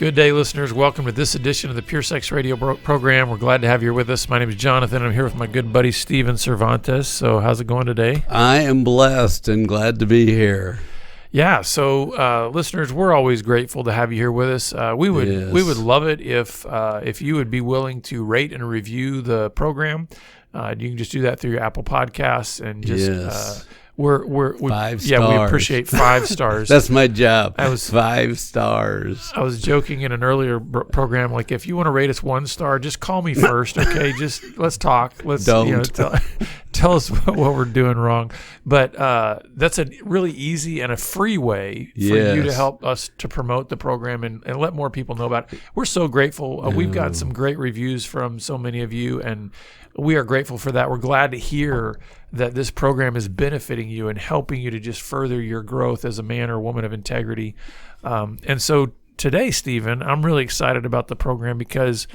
Good day, listeners. Welcome to this edition of the Pure Sex Radio program. We're glad to have you with us. My name is Jonathan. I'm here with my good buddy, Steven Cervantes. So how's it going today? I am blessed and glad to be here. Yeah, so listeners, we're always grateful to have you here with us. We would love it if you would be willing to rate and review the program. You can just do that through your Apple Podcasts and just we're 5 stars. Yeah, we appreciate 5 stars. That's my job. 5 stars. I was joking in an earlier program, like if you want to rate us 1 star, just call me first, okay? Just let's talk. Let's tell us what we're doing wrong. But that's a really easy and a free way for you to help us to promote the program and let more people know about it. We're so grateful. We've got some great reviews from so many of you, and we are grateful for that. We're glad to hear that this program is benefiting you and helping you to just further your growth as a man or woman of integrity. And so today, Stephen, I'm really excited about the program because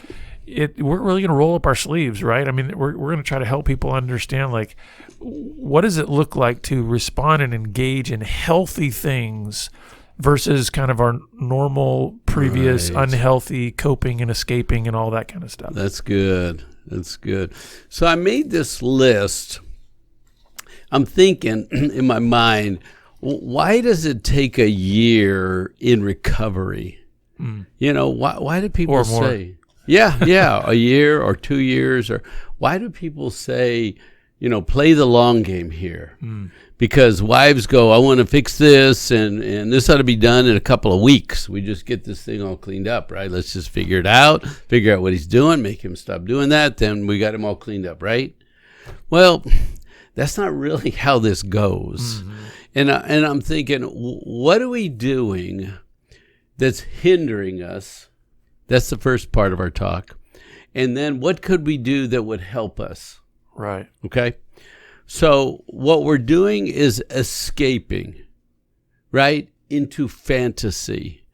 we're really going to roll up our sleeves, right? I mean, we're going to try to help people understand, like, what does it look like to respond and engage in healthy things versus kind of our normal, previous, unhealthy coping and escaping and all that kind of stuff. That's good. That's good. So I made this list. I'm thinking in my mind, why does it take a year in recovery? You know, why do people say, a year or 2 years, or why do people say, you know, play the long game here? Because wives go, I want to fix this, and this ought to be done in a couple of weeks. We just get this thing all cleaned up, right? Let's just figure it out, figure out what he's doing, make him stop doing that, then we got him all cleaned up, right? Well, that's not really how this goes. And I'm thinking, what are we doing that's hindering us? That's the first part of our talk. And then what could we do that would help us? Right. Okay. So what we're doing is escaping, right, into fantasy,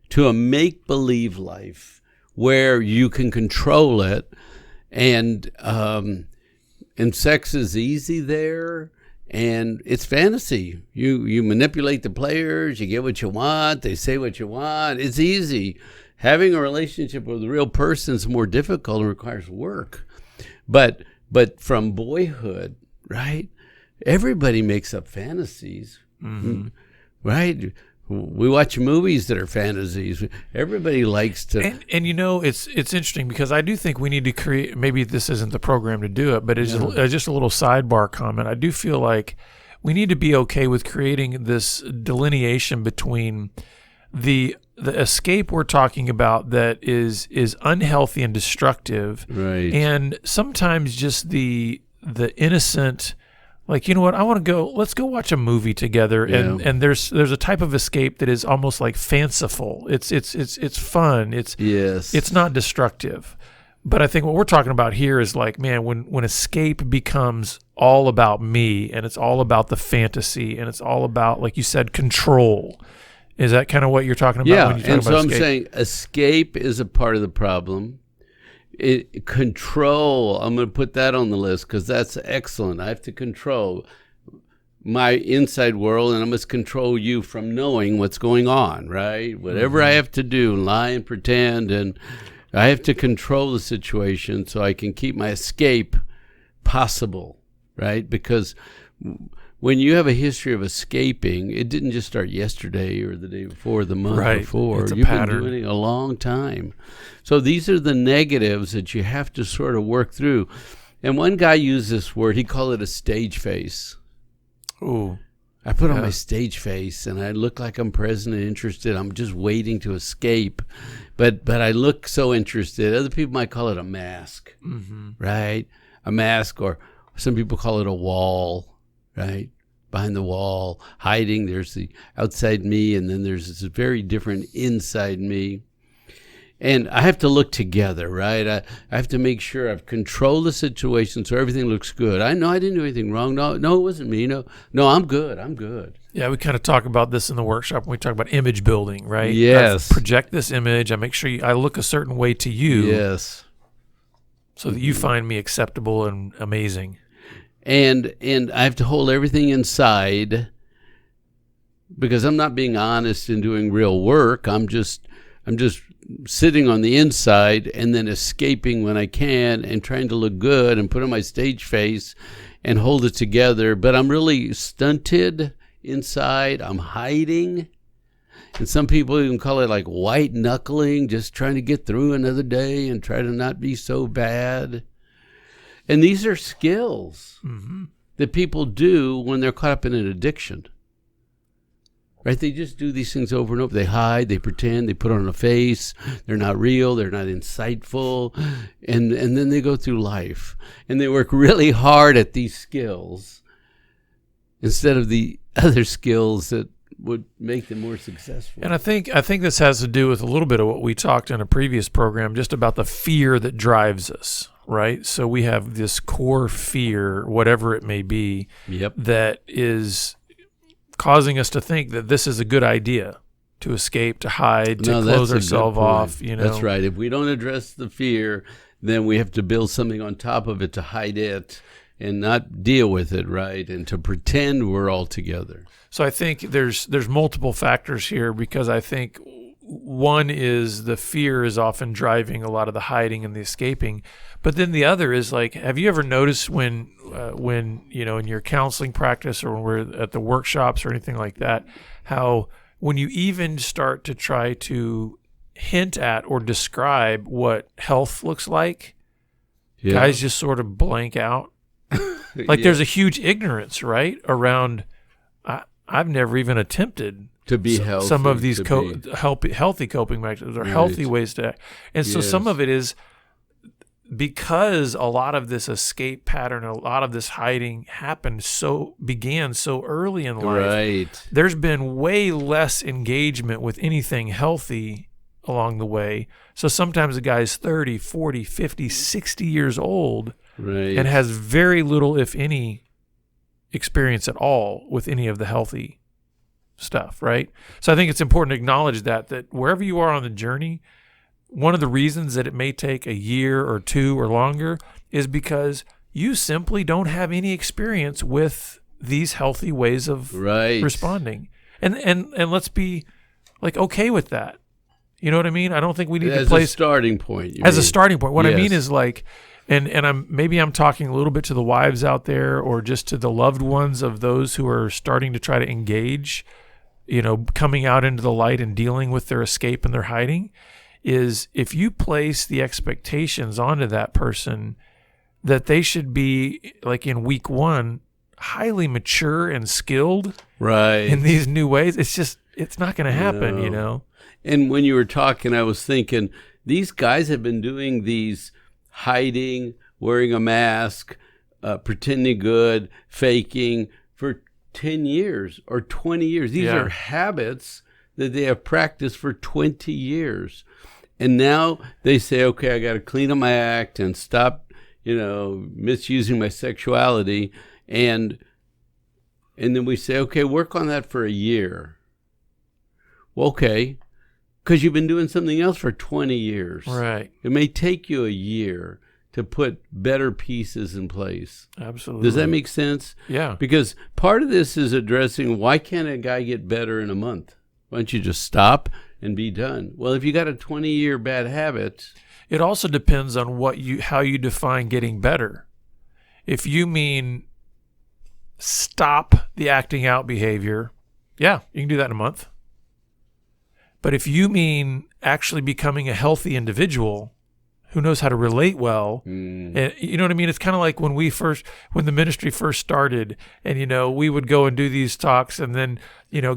to a make-believe life where you can control it, and sex is easy there, and it's fantasy. You manipulate the players, you get what you want, they say what you want. It's easy. Having a relationship with a real person is more difficult and requires work. But from boyhood, right? Everybody makes up fantasies, right? We watch movies that are fantasies. Everybody likes to. And you know, it's interesting because I do think we need to create. Maybe this isn't the program to do it, but it's just a little sidebar comment. I do feel like we need to be okay with creating this delineation between the escape we're talking about that is unhealthy and destructive, right? And sometimes just the innocent, like, you know what, I want to go, let's go watch a movie together, and there's a type of escape that is almost like fanciful. It's fun. It's not destructive. But I think what we're talking about here is like, man, when escape becomes all about me, and it's all about the fantasy, and it's all about, like you said, control. Is that kind of what you're talking about when you talk about escape? Yeah, and so I'm saying escape is a part of the problem. Control, I'm going to put that on the list because that's excellent. I have to control my inside world, and I must control you from knowing what's going on, right? Whatever I have to do, lie and pretend, and I have to control the situation so I can keep my escape possible, right? Because when you have a history of escaping, it didn't just start yesterday or the day before, the month before. It's a You've pattern. been doing it a long time. So these are the negatives that you have to sort of work through. And one guy used this word, he called it a stage face. Ooh. I put on my stage face, and I look like I'm present and interested. I'm just waiting to escape. But I look so interested. Other people might call it a mask, right? A mask, or some people call it a wall. Right? Behind the wall, hiding, there's the outside me, and then there's this very different inside me. And I have to look together, right? I have to make sure I've controlled the situation so everything looks good. I know I didn't do anything wrong. No, it wasn't me. No, I'm good. Yeah, we kind of talk about this in the workshop when we talk about image building, right? Yes. I project this image. I make sure I look a certain way to you. Yes. So that you find me acceptable and amazing. And I have to hold everything inside because I'm not being honest and doing real work. I'm just sitting on the inside and then escaping when I can and trying to look good and put on my stage face and hold it together. But I'm really stunted inside. I'm hiding. And some people even call it like white knuckling, just trying to get through another day and try to not be so bad. And these are skills that people do when they're caught up in an addiction. Right? They just do these things over and over. They hide, they pretend, they put on a face. They're not real, they're not insightful. And then they go through life. And they work really hard at these skills instead of the other skills that would make them more successful. And I think this has to do with a little bit of what we talked in a previous program, just about the fear that drives us, right? So we have this core fear, whatever it may be, that is causing us to think that this is a good idea, to escape, to hide, to close ourselves off. That's right. If we don't address the fear, then we have to build something on top of it to hide it and not deal with it, right? And to pretend we're all together. So I think there's multiple factors here, because I think one is the fear is often driving a lot of the hiding and the escaping. But then the other is, like, have you ever noticed when in your counseling practice or when we're at the workshops or anything like that, how when you even start to try to hint at or describe what health looks like, guys just sort of blank out. Like there's a huge ignorance, right, around I've never even attempted to be healthy. Some of these healthy coping mechanisms or healthy ways to act. And so some of it is because a lot of this escape pattern, a lot of this hiding began so early in life. Right. There's been way less engagement with anything healthy along the way. So sometimes a guy's 30, 40, 50, 60 years old and has very little, if any, experience at all with any of the healthy stuff, right? So I think it's important to acknowledge that wherever you are on the journey, one of the reasons that it may take a year or two or longer is because you simply don't have any experience with these healthy ways of responding. And let's be like okay with that. You know what I mean? I don't think we need to place a starting point. A starting point. What I mean is like, and I'm talking a little bit to the wives out there, or just to the loved ones of those who are starting to try to engage, coming out into the light and dealing with their escape and their hiding, is if you place the expectations onto that person that they should be, like in week one, highly mature and skilled in these new ways, it's not going to happen, And when you were talking, I was thinking, these guys have been doing these hiding, wearing a mask, pretending good, faking for 10 years or 20 years. These are habits that they have practiced for 20 years. And now they say, okay, I got to clean up my act and stop, misusing my sexuality. And then we say, okay, work on that for a year. Well, okay, because you've been doing something else for 20 years. Right. It may take you a year to put better pieces in place. Absolutely. Does that make sense? Yeah. Because part of this is addressing, why can't a guy get better in a month? Why don't you just stop and be done? Well, if you got a 20-year bad habit, it also depends on how you define getting better. If you mean stop the acting out behavior, you can do that in a month. But if you mean actually becoming a healthy individual who knows how to relate well, and you know what I mean? It's kind of like when the ministry first started, and we would go and do these talks, and then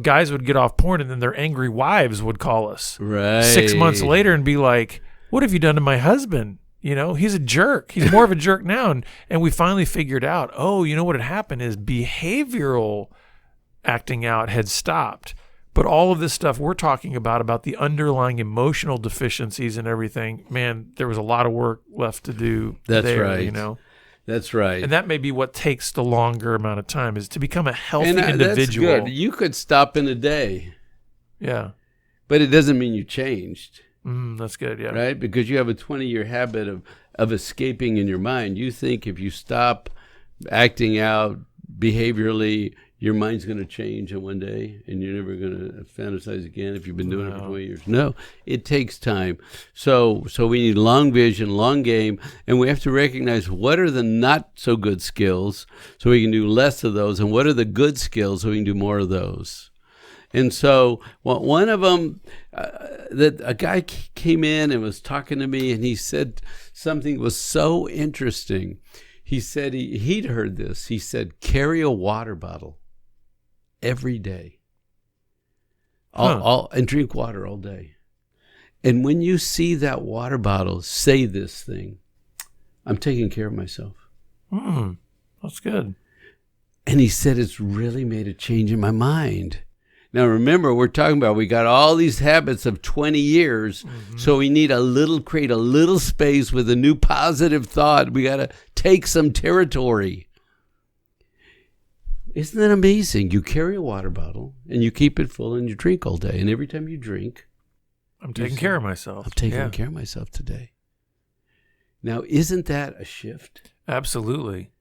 guys would get off porn, and then their angry wives would call us 6 months later and be like, "What have you done to my husband? He's a jerk. He's more of a jerk now." And we finally figured out, what had happened is behavioral acting out had stopped. But all of this stuff we're talking about the underlying emotional deficiencies and everything, man, there was a lot of work left to do. That's there, right. That's right. And that may be what takes the longer amount of time, is to become a healthy individual. That's good. You could stop in a day. Yeah. But it doesn't mean you changed. That's good, yeah. Right? Because you have a 20-year habit of escaping in your mind. You think if you stop acting out behaviorally, your mind's going to change in one day and you're never going to fantasize again if you've been doing it for 20 years. No, it takes time. So we need long vision, long game, and we have to recognize what are the not so good skills so we can do less of those, and what are the good skills so we can do more of those. And so one of them, that a guy came in and was talking to me, and he said something that was so interesting. He said he'd heard this. He said, carry a water bottle every day. And drink water all day. And when you see that water bottle, say this thing: I'm taking care of myself. That's good. And he said, it's really made a change in my mind. Now, remember, we're talking about we got all these habits of 20 years, so we need create a little space with a new positive thought. We got to take some territory. Isn't that amazing? You carry a water bottle, and you keep it full, and you drink all day. And every time you drink, I'm taking care of myself. I'm taking care of myself today. Now, isn't that a shift? Absolutely.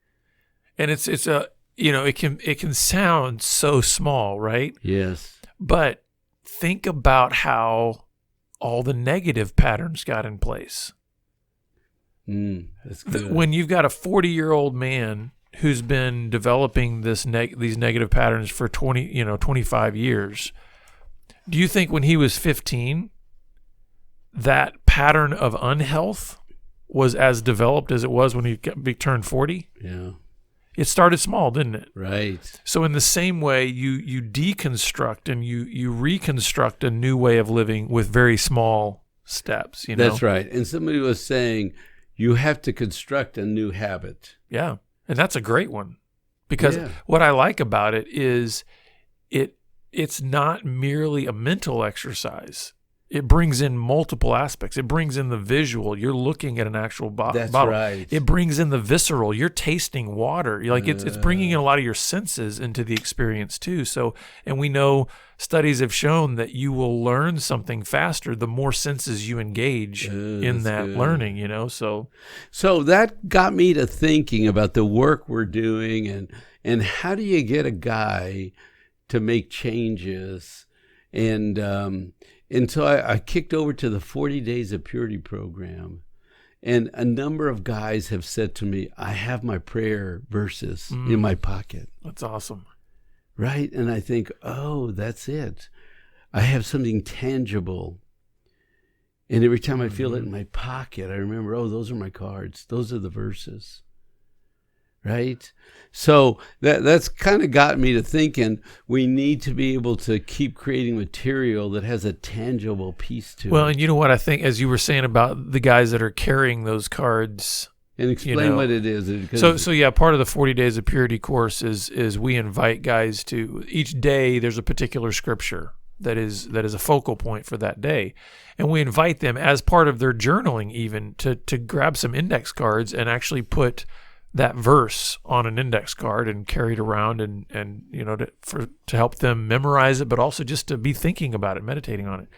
And it's a, it can sound so small, right? Yes. But think about how all the negative patterns got in place. That's good. When you've got a 40-year-old man who's been developing these negative patterns for 25 years, do you think when he was 15, that pattern of unhealth was as developed as it was when he turned 40? Yeah. It started small, didn't it? Right. So in the same way, you deconstruct and you reconstruct a new way of living with very small steps. That's right. And somebody was saying you have to construct a new habit. Yeah, and that's a great one, because what I like about it is it's not merely a mental exercise. It brings in multiple aspects. It brings in the visual. You're looking at an actual bottle. That's right. It brings in the visceral. You're tasting water. It's bringing in a lot of your senses into the experience too. So, and we know studies have shown that you will learn something faster the more senses you engage in that learning. So that got me to thinking about the work we're doing and how do you get a guy to make changes. And so I kicked over to the 40 Days of Purity program, and a number of guys have said to me, I have my prayer verses in my pocket. That's awesome. Right? And I think, oh, that's it. I have something tangible. And every time I feel it in my pocket, I remember, oh, those are my cards. Those are the verses. Right? So that's kind of got me to thinking we need to be able to keep creating material that has a tangible piece to it. Well, and you know what I think, as you were saying about the guys that are carrying those cards. And explain what it is. So yeah, part of the 40 Days of Purity course is we invite guys to, each day there's a particular scripture that is a focal point for that day. And we invite them as part of their journaling even to grab some index cards and actually put that verse on an index card and carry it around and to help them memorize it, but also just to be thinking about it, meditating on it.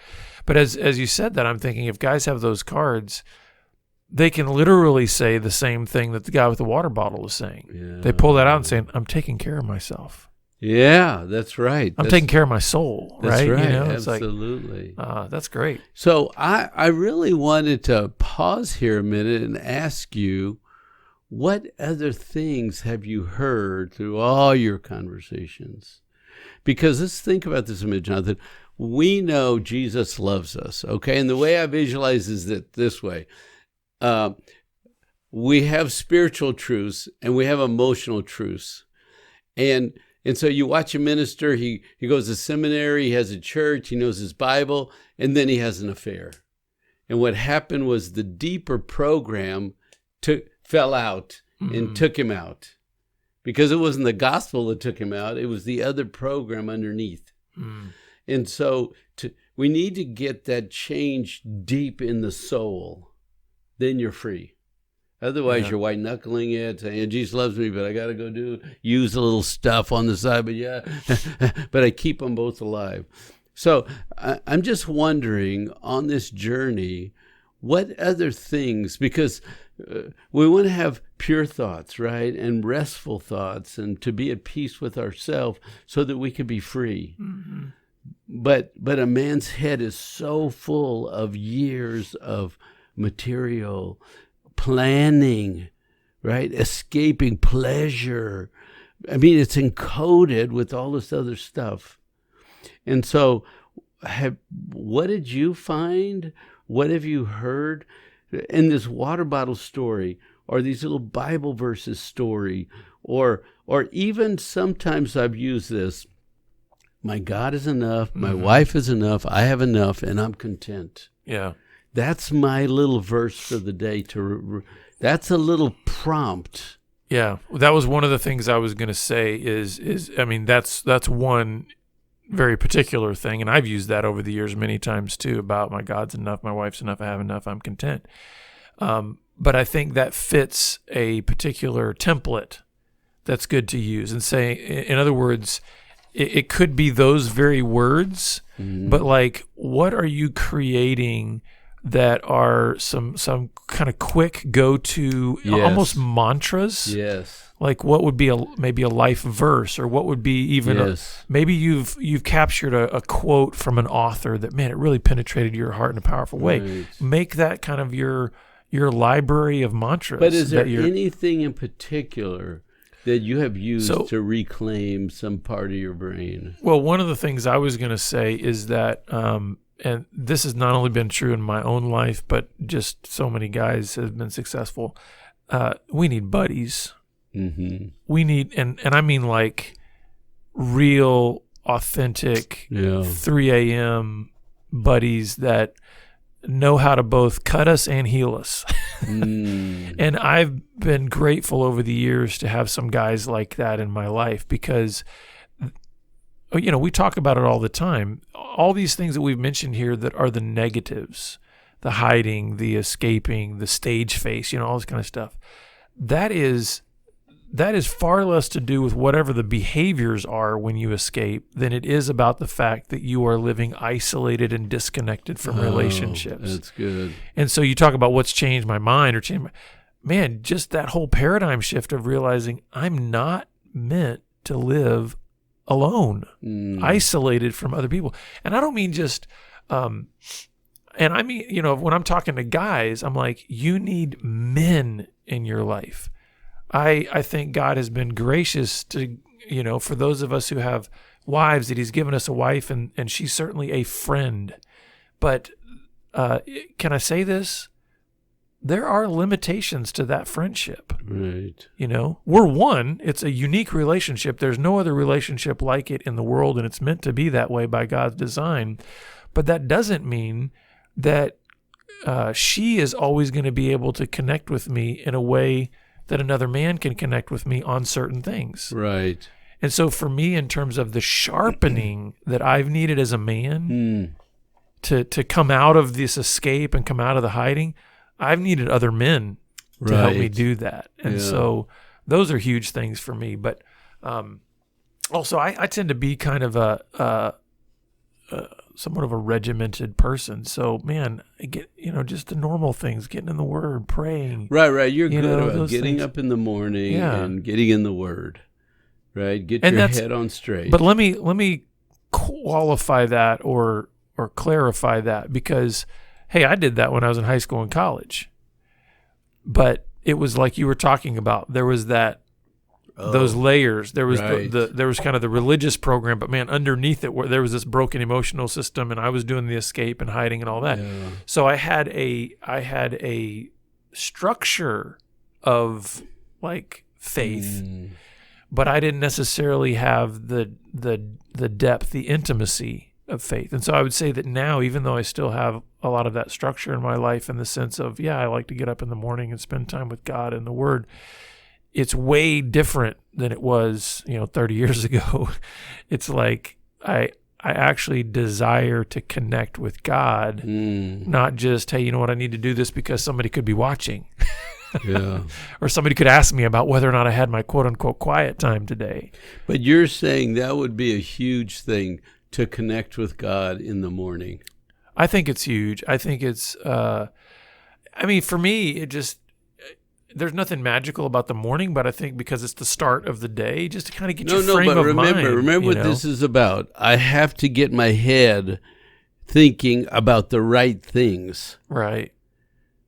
But as you said that, I'm thinking if guys have those cards, they can literally say the same thing that the guy with the water bottle is saying. Yeah. They pull that out and say, I'm taking care of myself. Yeah, that's right. I'm taking care of my soul, that's right? Absolutely. That's great. So I really wanted to pause here a minute and ask you, what other things have you heard through all your conversations? Because let's think about this a minute, Jonathan. We know Jesus loves us, okay? And the way I visualize is that this way. We have spiritual truths and we have emotional truths. And so you watch a minister, he goes to seminary, he has a church, he knows his Bible, and then he has an affair. And what happened was the deeper program fell out and took him out, because it wasn't the gospel that took him out. It was the other program underneath. And so we need to get that change deep in the soul. Then you're free. Otherwise, you're white knuckling it, saying, Jesus loves me, but I got to go use a little stuff on the side. But but I keep them both alive. So I'm just wondering, on this journey, what other things, because we want to have pure thoughts, right? And restful thoughts, and to be at peace with ourselves so that we can be free. Mm-hmm. But a man's head is so full of years of material, planning, right? Escaping pleasure. I mean, it's encoded with all this other stuff. And so what did you find? What have you heard in this water bottle story, or these little Bible verses story, or even sometimes I've used this, my God is enough, my wife is enough, I have enough, and I'm content. Yeah. That's my little verse for the day. That's a little prompt. Yeah, that was one of the things I was going to say is I mean, that's one very particular thing, and I've used that over the years many times too, about my God's enough, my wife's enough, I have enough, I'm content. But I think that fits a particular template that's good to use, and say, in other words, it could be those very words, but like, what are you creating that are some kind of quick go-to, almost mantras? Yes. Like, what would be maybe a life verse, or what would be even maybe you've captured a quote from an author that, man, it really penetrated your heart in a powerful way. Right. Make that kind of your library of mantras. But is there anything in particular that you have used to reclaim some part of your brain? Well, one of the things I was going to say is that, and this has not only been true in my own life, but just so many guys have been successful. We need buddies. Mm-hmm. We need, and I mean like real, authentic 3 a.m. buddies that know how to both cut us and heal us. And I've been grateful over the years to have some guys like that in my life, because we talk about it all the time. All these things that we've mentioned here that are the negatives, the hiding, the escaping, the stage face, all this kind of stuff. That is far less to do with whatever the behaviors are when you escape than it is about the fact that you are living isolated and disconnected from relationships. That's good. And so you talk about what's changed my mind or changed man, just that whole paradigm shift of realizing I'm not meant to live alone, isolated from other people. And I don't mean just, and I mean, when I'm talking to guys, I'm like, you need men in your life. I think God has been gracious to, for those of us who have wives, that he's given us a wife, and she's certainly a friend. But can I say this? There are limitations to that friendship. Right. We're one. It's a unique relationship. There's no other relationship like it in the world, and it's meant to be that way by God's design. But that doesn't mean that she is always going to be able to connect with me in a way that another man can connect with me on certain things. Right. And so for me, in terms of the sharpening that I've needed as a man to come out of this escape and come out of the hiding, I've needed other men to help me do that. And so those are huge things for me. But also, I tend to be kind of a somewhat of a regimented person. So, man, I get, just the normal things, getting in the Word, praying. Right. You're good about getting up in the morning and getting in the Word, right? Get your head on straight. But let me qualify that or clarify that, because, hey, I did that when I was in high school and college. But it was like you were talking about. There was those layers. There was there was kind of the religious program, but man, underneath it, there was this broken emotional system, and I was doing the escape and hiding and all that. Yeah. So I had a structure of like faith, but I didn't necessarily have the depth, the intimacy of faith. And so I would say that now, even though I still have a lot of that structure in my life, in the sense of, I like to get up in the morning and spend time with God and the Word, it's way different than it was, 30 years ago. It's like I actually desire to connect with God, not just, hey, you know what, I need to do this because somebody could be watching. Yeah. Or somebody could ask me about whether or not I had my quote unquote quiet time today. But you're saying that would be a huge thing, to connect with God in the morning. I think it's huge. I think it's I mean, for me, there's nothing magical about the morning, but I think because it's the start of the day, just to kind of get your frame of mind. Remember what this is about. I have to get my head thinking about the right things. Right.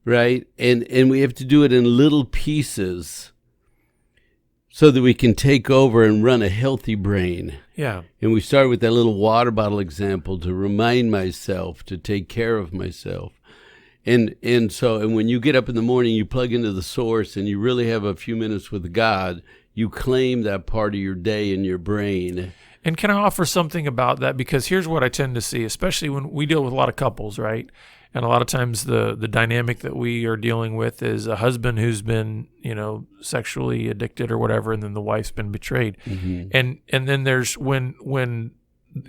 Right? And we have to do it in little pieces so that we can take over and run a healthy brain. Yeah. And we start with that little water bottle example to remind myself to take care of myself. And when you get up in the morning, you plug into the source and you really have a few minutes with God, you claim that part of your day in your brain. And can I offer something about that? Because here's what I tend to see, especially when we deal with a lot of couples, right? And a lot of times the dynamic that we are dealing with is a husband who's been, sexually addicted or whatever, and then the wife's been betrayed. Mm-hmm. And then there's when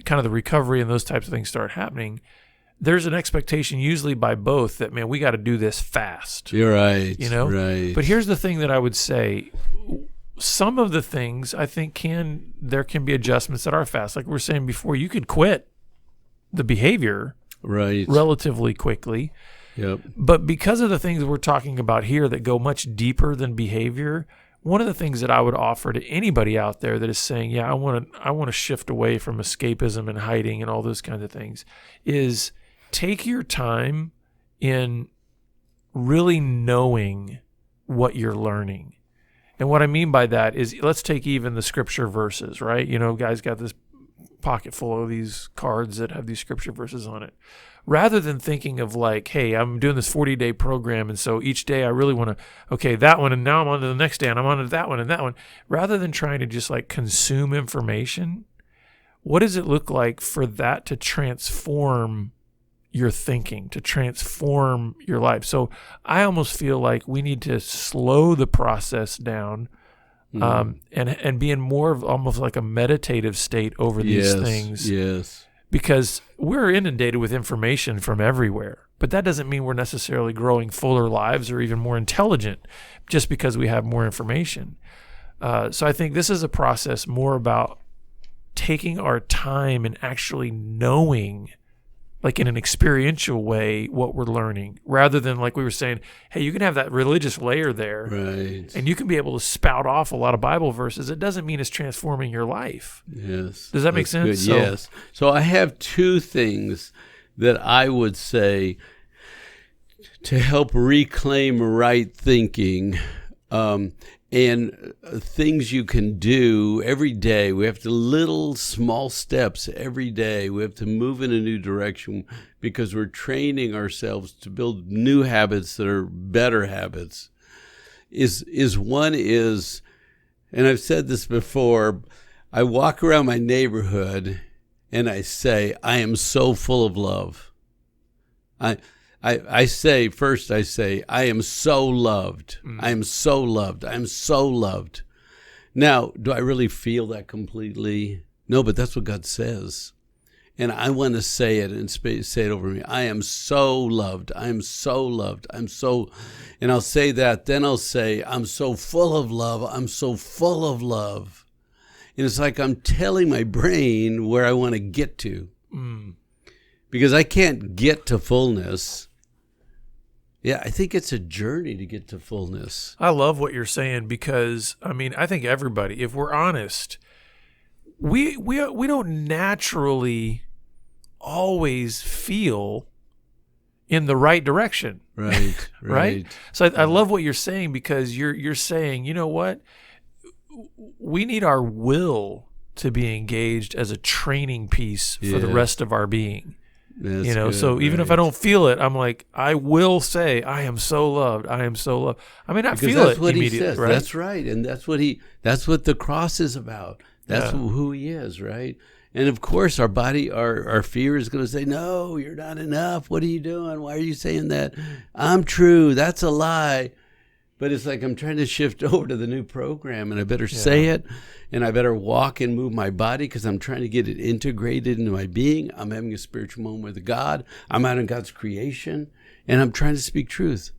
kind of the recovery and those types of things start happening, there's an expectation usually by both that, man, we got to do this fast. You're right. Right. But here's the thing that I would say. Some of the things I think there can be adjustments that are fast. Like we were saying before, you could quit the behavior relatively quickly. Yep. But because of the things we're talking about here that go much deeper than behavior, one of the things that I would offer to anybody out there that is saying, yeah, I want to shift away from escapism and hiding and all those kinds of things, is take your time in really knowing what you're learning. And what I mean by that is, let's take even the scripture verses, right? Guys got this pocket full of these cards that have these scripture verses on it. Rather than thinking of like, hey, I'm doing this 40-day program, and so each day I really want to, okay, that one, and now I'm on to the next day, and I'm on to that one and that one. Rather than trying to just like consume information, what does it look like for that to transform your thinking, to transform your life? So I almost feel like we need to slow the process down, and be in more of almost like a meditative state over these things. Yes. Because we're inundated with information from everywhere, but that doesn't mean we're necessarily growing fuller lives or even more intelligent just because we have more information. So I think this is a process more about taking our time and actually knowing, like in an experiential way, what we're learning, rather than like we were saying, hey, you can have that religious layer there, right, and you can be able to spout off a lot of Bible verses. It doesn't mean it's transforming your life. Yes. Does that make sense? Good. Yes. So I have two things that I would say to help reclaim right thinking, and things you can do every day. We have to little small steps every day. We have to move in a new direction because we're training ourselves to build new habits that are better habits. One is, and I've said this before, I walk around my neighborhood and I say, I am so full of love. I say, I am so loved. I am so loved. I am so loved. Now, do I really feel that completely? No, but that's what God says. And I want to say it and say it over me. I am so loved. I am so loved. And I'll say that. Then I'll say, I'm so full of love. I'm so full of love. And it's like I'm telling my brain where I want to get to. Because I can't get to fullness. Yeah, I think it's a journey to get to fullness. I love what you're saying because, I think everybody, if we're honest, we don't naturally always feel in the right direction. Right, right. So I love what you're saying because you're saying, you know what? We need our will to be engaged as a training piece for the rest of our being. That's good, so even if I don't feel it, I'm like, I will say, I am so loved. I am so loved. I may not feel it immediately, right? That's right. And that's what the cross is about. That's who he is, right? And of course, our body, our fear is going to say, no, you're not enough. What are you doing? Why are you saying that? I'm true. That's a lie. But it's like I'm trying to shift over to the new program, and I better say it, and I better walk and move my body because I'm trying to get it integrated into my being. I'm having a spiritual moment with God. I'm out in God's creation, and I'm trying to speak truth.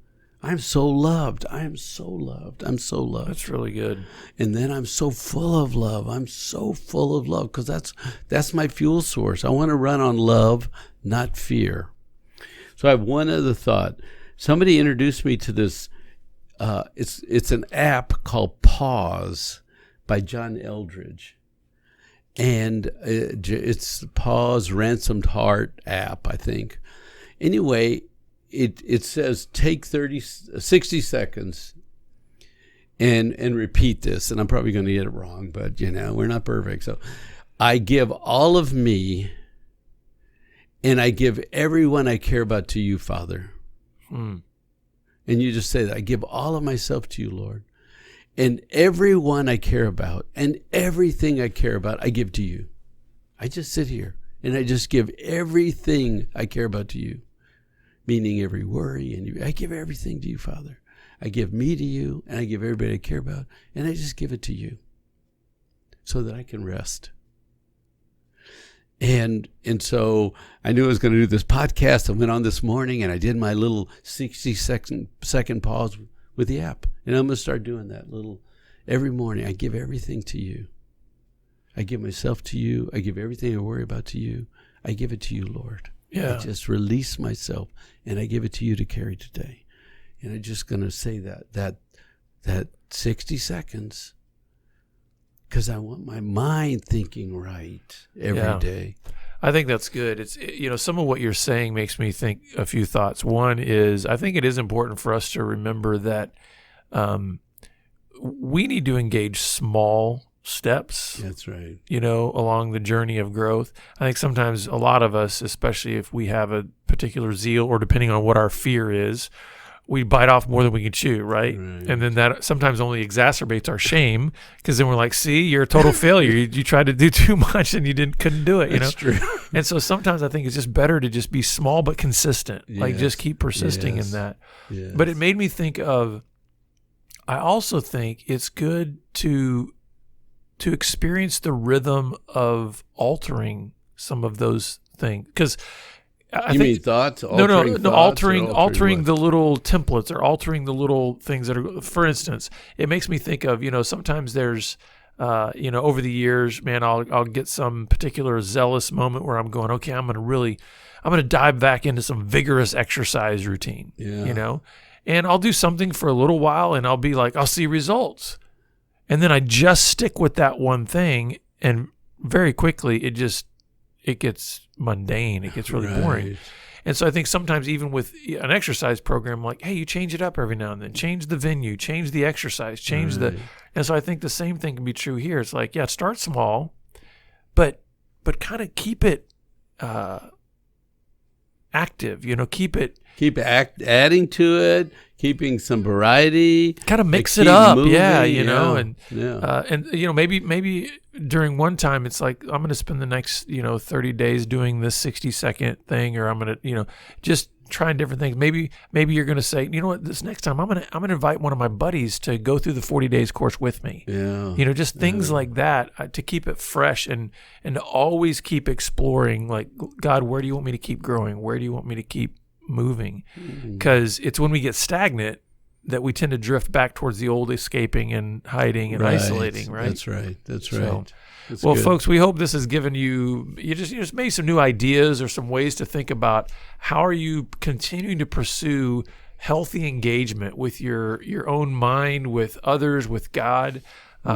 I'm so loved. I am so loved. I'm so loved. That's really good. And then I'm so full of love. I'm so full of love because that's my fuel source. I want to run on love, not fear. So I have one other thought. somebody introduced me to this. It's an app called Pause by John Eldridge. And it's Pause Ransomed Heart app, I think. Anyway, it says take 60 seconds and repeat this. And I'm probably going to get it wrong, but, we're not perfect. So I give all of me and I give everyone I care about to you, Father. And you just say that. I give all of myself to you, Lord. And everyone I care about and everything I care about, I give to you. I just sit here and I just give everything I care about to you, meaning every worry. And I give everything to you, Father. I give me to you and I give everybody I care about, and I just give it to you so that I can rest. And so I knew I was going to do this podcast. I went on this morning and I did my little 60-second pause with the app. And I'm going to start doing that every morning. I give everything to you. I give myself to you. I give everything I worry about to you. I give it to you, Lord. Yeah. I just release myself and I give it to you to carry today. And I'm just going to say that 60 seconds because I want my mind thinking right every day. I think that's good. It's, some of what you're saying makes me think a few thoughts. One is, I think it is important for us to remember that we need to engage small steps. That's right. Along the journey of growth. I think sometimes a lot of us, especially if we have a particular zeal or depending on what our fear is, we bite off more than we can chew, right? And then that sometimes only exacerbates our shame because then we're like, see, you're a total failure. You tried to do too much and you couldn't do it, That's true. And so sometimes I think it's just better to just be small but consistent, like just keep persisting in that. Yes. But it made me think of, I also think it's good to experience the rhythm of altering some of those things because you mean thoughts? Altering the little templates or altering the little things that are, for instance, it makes me think of, sometimes there's, over the years, man, I'll get some particular zealous moment where I'm going, okay, I'm going to dive back into some vigorous exercise routine, and I'll do something for a little while and I'll be like, I'll see results. And then I just stick with that one thing. And very quickly, it gets mundane. It gets really boring. And so I think sometimes even with an exercise program, like, hey, you change it up every now and then, change the venue, change the exercise, and so I think the same thing can be true here. It's like, yeah, start small, but kind of keep it active, keep adding to it, keeping some variety, kind of mix it up. Moving, and maybe during one time it's like, I'm going to spend the next 30 days doing this 60-second thing, or I'm going to just trying different things. Maybe you're going to say, this next time I'm going to invite one of my buddies to go through the 40 days course with me. Just things like that to keep it fresh and to always keep exploring, like, God, where do you want me to keep growing? Where do you want me to keep moving? Because it's when we get stagnant that we tend to drift back towards the old escaping and hiding and isolating, right? That's right. That's right. Well, folks, we hope this has given you just maybe some new ideas or some ways to think about how are you continuing to pursue healthy engagement with your own mind, with others, with God.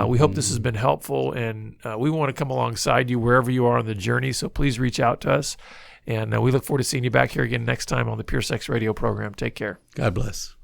We hope this has been helpful, and we want to come alongside you wherever you are on the journey, so please reach out to us. And we look forward to seeing you back here again next time on the Pure Sex Radio program. Take care. God bless.